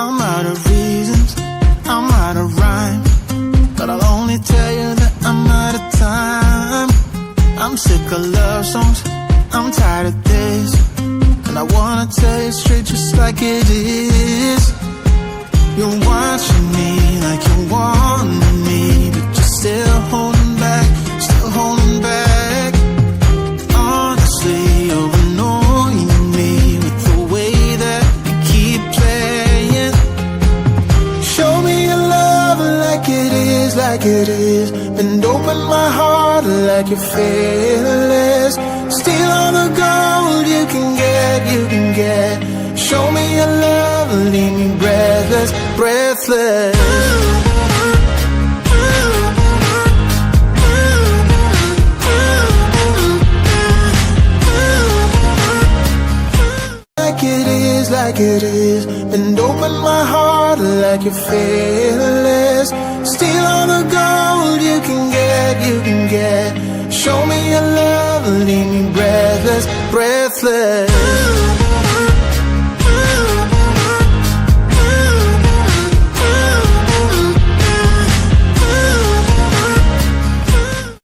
I'm out of reasons, I'm out of rhyme, but I'll only tell you that I'm out of time. I'm sick of love songs, I'm tired of this, and I wanna tell you straight just like it is. You're watching me like you want me, but you're still holding back, still holding back. Honestly, you're annoying me with the way that you keep playing. Show me your love like it is, like it is. Bend open my heart like you're fearless. Steal all the gold you can get, you can get. Show me your love, leave me breathless, breathless. Like it is, like it is. Bend open my heart like you're fearless. Steal all the gold you can get, you can get. Show me your love, leave me breathless, breathless.